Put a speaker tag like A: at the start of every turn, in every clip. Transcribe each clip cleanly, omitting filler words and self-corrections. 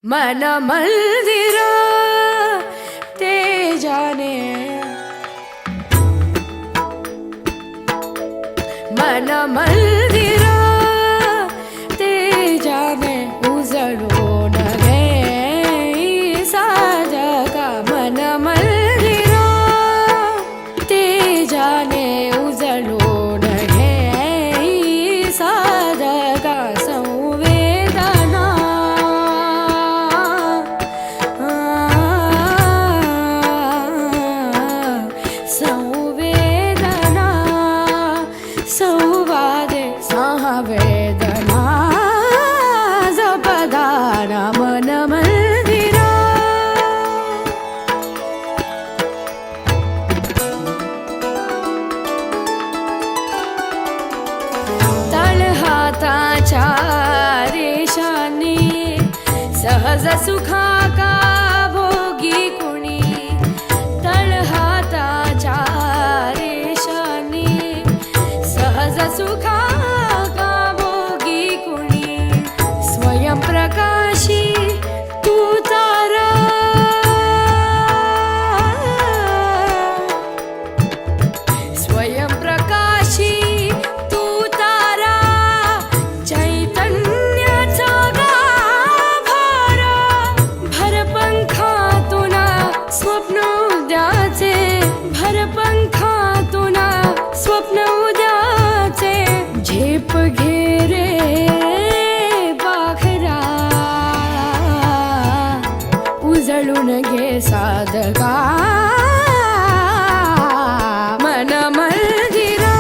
A: मन मंदिर ते जाने मन मंदिर ते जाने उजळून गे साजगा मन मंदिर ते जाने उजळून गे साजगा संवेदना संवेदना संवादे संवेदना जपदाना मन मंदिरा तळहाताच्या रेषांनी सहज सुखाका भोगी कुणी तळहाताच्या रेषांनी सहज सुखाका भोगी कुणी स्वयंप्रकाशी तू तारा स्वयंप्रकाशी तू तारा चैतन्याचा गाभारा भरपंखातून स्वप्न उद्याचे भरपंखातून स्वप्न उद्याचे झेप घे रे बाखरा उजळून घे साधका मन मंदिरा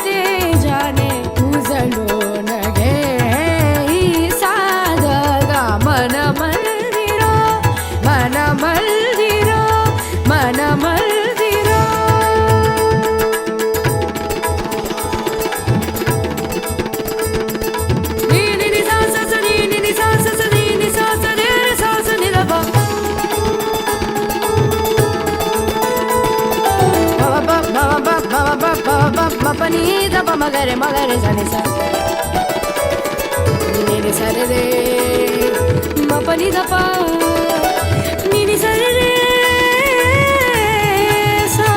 A: ते जाने उजळून घे साधका मन मंदिरा मन मंदिरा मन मंदिरा नी नी नी सा सा सा नी नी नी सा सा सा नी नी सा सा रे रे सा सा नी दा बा ma pa ni da pa magare sa ni sa ni ni sa re re ma pa ni da pa ni ni sa re re sa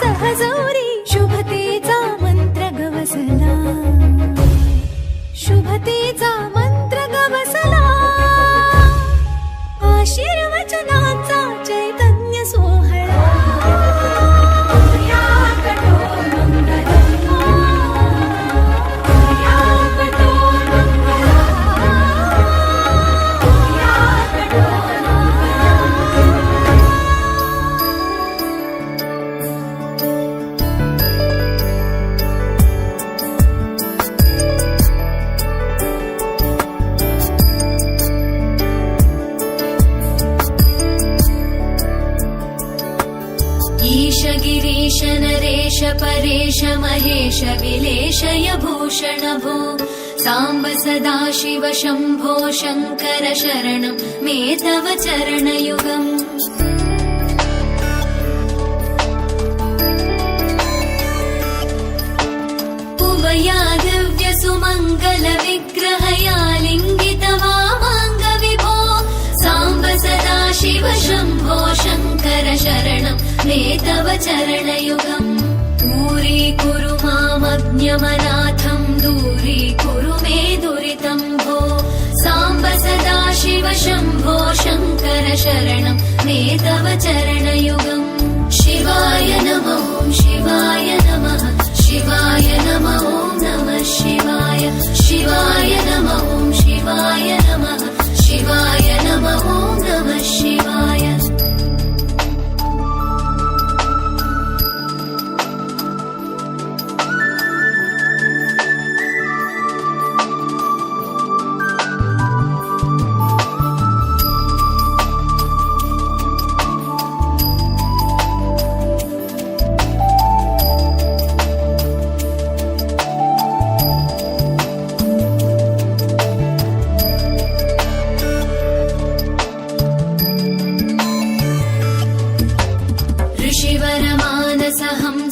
A: सहजौरी शुभतेचा मंत्र गवसला, शुभतेचा मंत्र गवसला, आशीर्वचनाचा चैतन्य सोहळा. गिरीश नरेश परेश महेश विलेशय भूषण भो साम्ब सदाशिव शम्भो शङ्कर शरणं मे तव चरणयुगम्. उमया दिव्य सुमङ्गल विग्रहया लिङ्गित वामाङ्ग विभो साम्ब सदाशिव शम्भो शङ्कर शरणं मे तव चरणयुगम्. दूरीकुरु मामज्ञमनाथं दूरीकुरु मे दुरितं भो साम्ब सदाशिव शम्भो शङ्कर शरणं मे तव चरणयुगम्. शिवाय नमः शिवाय नमः शिवाय नमः नमः शिवाय शिवाय नमः शिवाय नमः शिवाय नमः नमः शिवाय.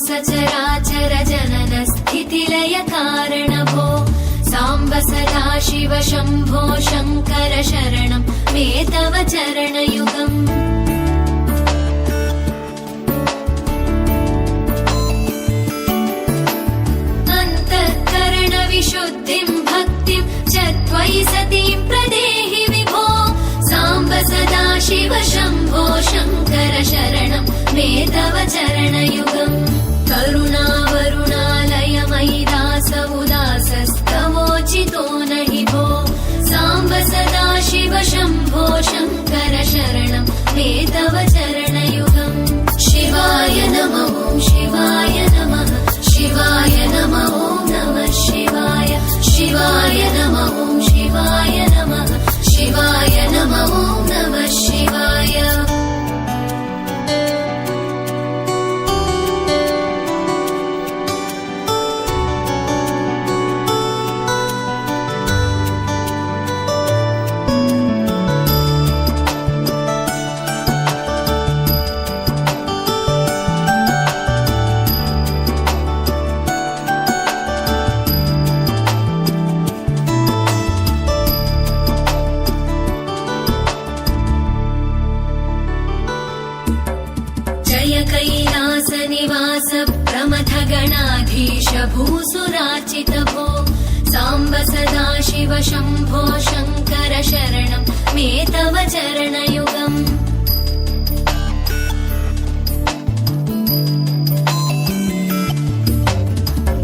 A: सचराचर जनन स्थितिलय कारण भो साम्ब सदाशिव शम्भो शङ्कर शरणं मे तव चरणयुगम्. अन्तःकरण विशुद्धिं भक्तिं च त्वयि सतीं प्रदेहि विभो साम्ब सदाशिव शम्भो शङ्कर शरणं मे तव चरणयुगम्. करुणावरुणालय मयि दास उदासस्तवोचितो नहि भो साम्ब सदाशिव शम्भो शङ्कर शरणं मे तव चरणयुगम्. शिवाय नमः शिवाय नमः शिवाय नमः नमः शिवाय शिवाय नमः शिवाय नमः शिवाय नमः नमः शिवाय. कैलास निवास प्रमथ गणाधीश भूसुराचित भो साम्ब सदाशिव शम्भो शङ्कर शरणं मे तव चरणयुगम्.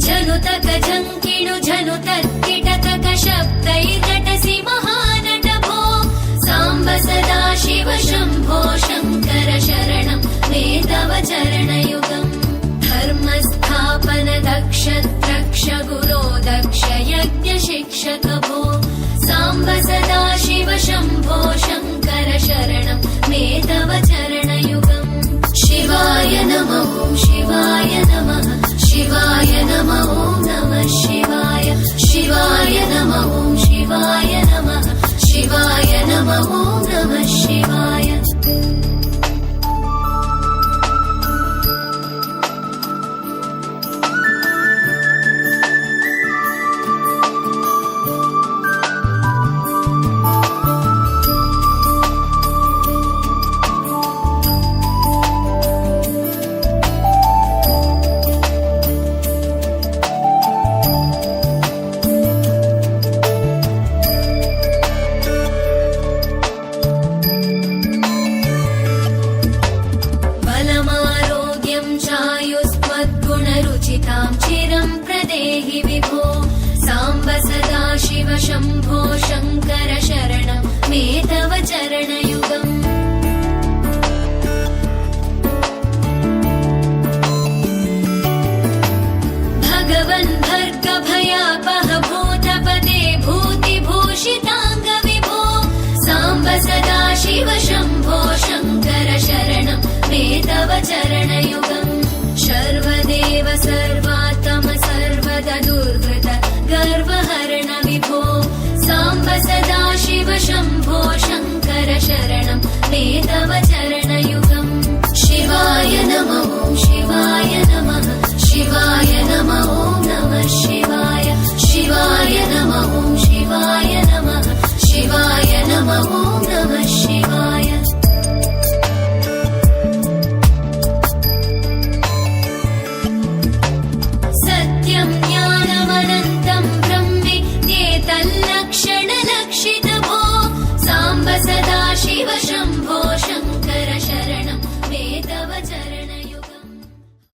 A: जनुतक झङ्किणु झनुतत्किटतक शब्दैर्नटसि महानट भो साम्ब सदाशिव शम्भो शङ्कर शरणं मे तव चरणयुगम्. धर्मस्थापन दक्ष द्रक्ष गुरो दक्ष यज्ञ शिक्षक भो साम्ब सदाशिव शम्भो शङ्कर शरणं मे तव चरणयुगम्. शिवाय नमः शिवाय नमः शिवाय नमः नमः शिवाय शिवाय नमः शिवाय नमः शिवाय नमः नमः शिवाय.
B: रुचितां चिरं प्रदेहि विभो साम्ब सदा शिव शम्भो शङ्कर शरणं मे तव चरणयुगम् भगवन् भर्गभयापह भूतपदे भूतिभूषिताङ्ग विभो साम्ब सदा शिव शम्भो शङ्कर शरणं मे तव चरणयुगम् सर्वदेव सर्वात्म सर्वदा दुर्वृत गर्वहरण विभो साम्ब सदा शिव शम्भो शङ्कर शरणं मे तव चरणयुगम् शिवाय